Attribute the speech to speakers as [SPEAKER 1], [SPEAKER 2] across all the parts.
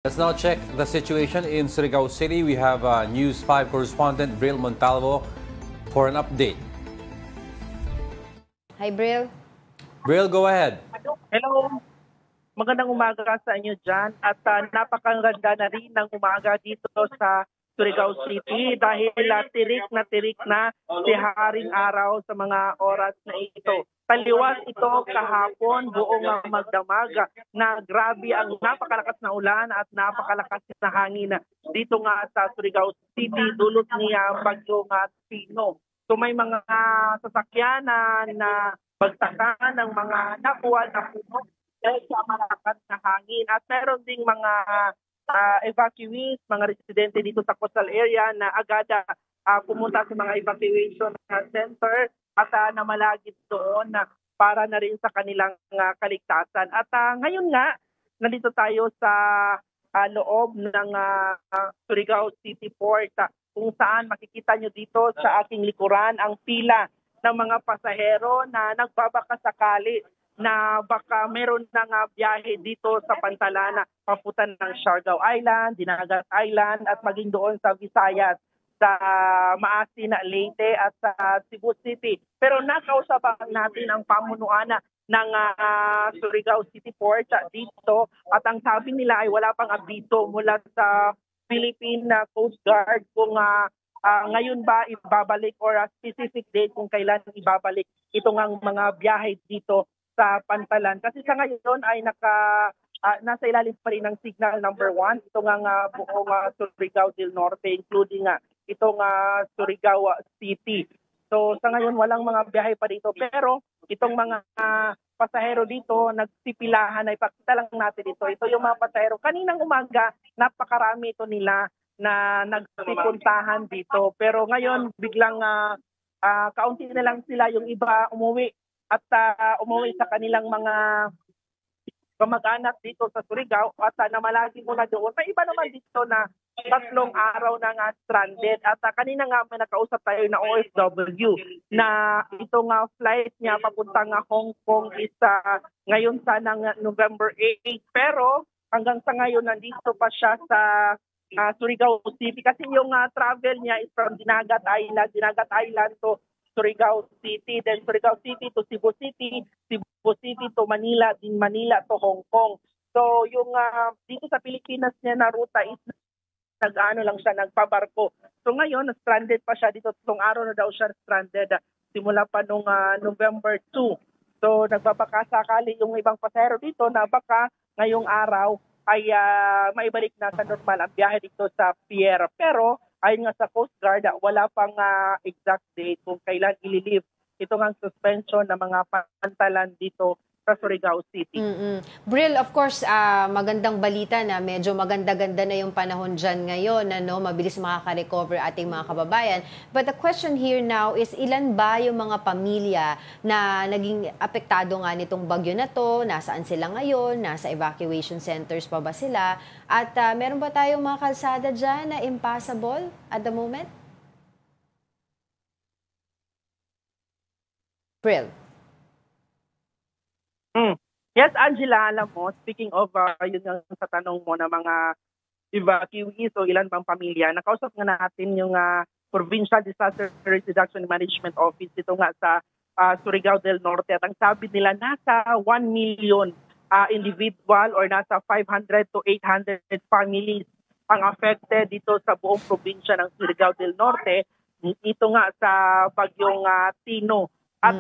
[SPEAKER 1] Let's now check the situation in Surigao City. We have News 5 correspondent Bril Montalvo for an update.
[SPEAKER 2] Hi, Bril.
[SPEAKER 1] Bril, go ahead.
[SPEAKER 3] Hello. Magandang umaga sa inyo dyan at napakaganda na rin ng umaga dito sa Surigao City dahil tirik na si Haring Araw sa mga oras na ito. Taliwas ito kahapon buong magdamag na grabe ang napakalakas na ulan at napakalakas na hangin dito nga sa Surigao City dulot niya bagyong Tino. So may mga sasakyan na bagsakan ng mga nakuha na puno dahil sa malakas na hangin at meron ding mga evacuees, mga residente dito sa coastal area na agad pumunta sa mga evacuation center at namalagit doon para na rin sa kanilang kaligtasan. At ngayon nga, nandito tayo sa loob ng Surigao City Port kung saan makikita nyo dito sa aking likuran ang pila ng mga pasahero na nagbabakasakali na baka meron ng biyahe dito sa Pantalan papunta ng Siargao Island, Dinagat Island at maging doon sa Visayas, sa Maasin, Leyte at sa Cebu City. Pero nakausapan natin ang pamunuan ng Surigao City Port dito at ang sabi nila ay wala pang abiso mula sa Philippine Coast Guard kung ngayon ba ibabalik or a specific date kung kailan ibabalik itong mga biyahe dito sa Pantalan. Kasi sa ngayon ay nasa ilalim pa rin ng signal number 1. Ito nga buong Surigao del Norte, including itong Surigao City. So sa ngayon walang mga biyahe pa dito. Pero itong mga pasahero dito, nagsipilahan, ay ipakita lang natin ito. Ito yung mga pasahero. Kaninang umaga, napakarami ito nila na nagsipuntahan dito. Pero ngayon, biglang kaunti na lang sila, yung iba umuwi at umuwi sa kanilang mga kamag-anak dito sa Surigao at namalagi muna doon. May iba naman dito na 3 araw na nga stranded at kanina nga may nakausap tayo na OFW na itong flight niya papuntang Hong Kong is ngayon ng November 8 pero hanggang sa ngayon nandito pa siya sa Surigao City kasi yung travel niya is from Dinagat Island to Surigao City, then Surigao City to Cebu City, Cebu City to Manila, din Manila to Hong Kong. So yung dito sa Pilipinas niya na ruta is nagpabarko. So ngayon, stranded pa siya dito. 3 araw na daw siya stranded simula pa nung November 2. So nagbabakasakali yung ibang pasahero dito na baka ngayong araw ay maibalik na sa normal ang biyahe dito sa pier. Pero ayon nga sa Coast Guard, wala pang exact date kung kailan ililive ito ng suspension ng mga pantalan dito sa Surigao City.
[SPEAKER 2] Bril, of course, magandang balita na medyo maganda-ganda na yung panahon dyan ngayon, mabilis makaka-recover ating mga kababayan. But the question here now is ilan ba yung mga pamilya na naging apektado nga nitong bagyo na to? Nasaan sila ngayon? Nasa evacuation centers pa ba sila? At meron ba tayong mga kalsada dyan na impassable at the moment? Bril.
[SPEAKER 3] Yes, Angela, alam mo, speaking of yun nga sa tanong mo na mga evacuees o ilan bang pamilya, nakausap nga natin yung Provincial Disaster Reduction Management Office dito nga sa Surigao del Norte at ang sabi nila nasa 1 million individual or nasa 500 to 800 families ang affected dito sa buong probinsya ng Surigao del Norte. Ito nga sa bagyong Tino. At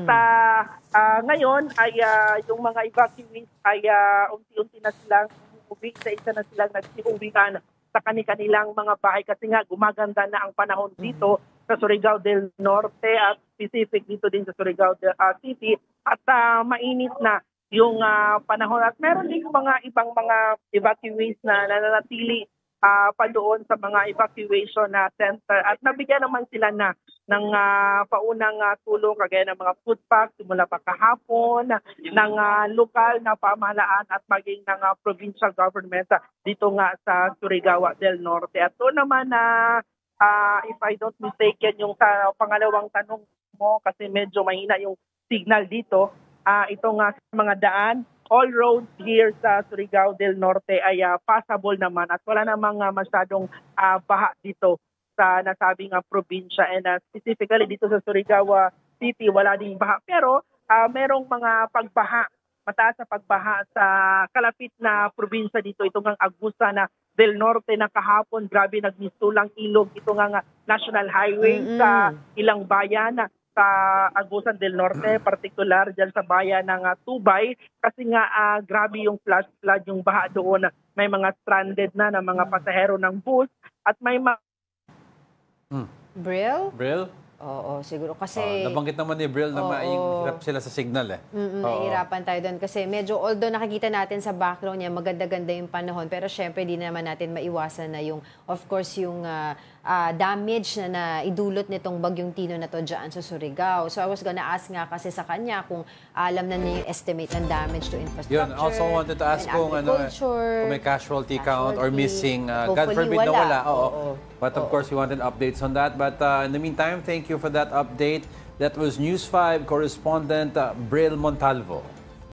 [SPEAKER 3] ngayon ay yung mga evacuees ay unti-unti na silang umuwi, isa na silang nagsiuwian sa kanilang mga bahay kasi nga gumaganda na ang panahon dito sa Surigao del Norte at specific dito din sa Surigao City at mainit na yung panahon at meron din mga ibang mga evacuees na nananatili pa doon sa mga evacuation center at nabigyan naman sila ng paunang tulong kagaya ng mga food packs simula pa kahapon ng lokal na pamahalaan at maging ng provincial government dito nga sa Surigao del Norte. At doon naman if I don't mistaken yung pangalawang tanong mo kasi medyo mahina yung signal dito, ito nga sa mga daan all roads here sa Surigao del Norte ay passable naman at wala namang masyadong baha dito sa nasabing probinsya, and specifically dito sa Surigao City wala ding baha, pero merong mga pagbaha, mataas na pagbaha sa kalapit na probinsya dito, itong ang Agusan del Norte na kahapon, grabe nagmistulang ilog ito nga National Highway sa ilang bayan sa Agusan del Norte, partikular dyan sa bayan ng Tubay, kasi nga grabe yung flood yung baha doon. May mga stranded na mga pasahero ng bus at may
[SPEAKER 2] Brill?
[SPEAKER 1] Brill?
[SPEAKER 2] Oo, siguro kasi...
[SPEAKER 1] nabanggit naman ni Brill na mahirap sila sa signal eh.
[SPEAKER 2] Nahihirapan tayo doon kasi medyo, although nakikita natin sa background niya, maganda-ganda yung panahon, pero syempre di naman natin maiwasan na yung, of course, yung damage na idulot nitong bagyong Tino na to dyan sa Surigao. So I was gonna ask nga kasi sa kanya kung alam na niya yung estimate ng damage to infrastructure.
[SPEAKER 1] Yun, also wanted to ask kung may casualty count or missing. God forbid na wala. But of course, we wanted updates on that. But in the meantime, thank you for that update. That was News 5 correspondent Brill Montalvo.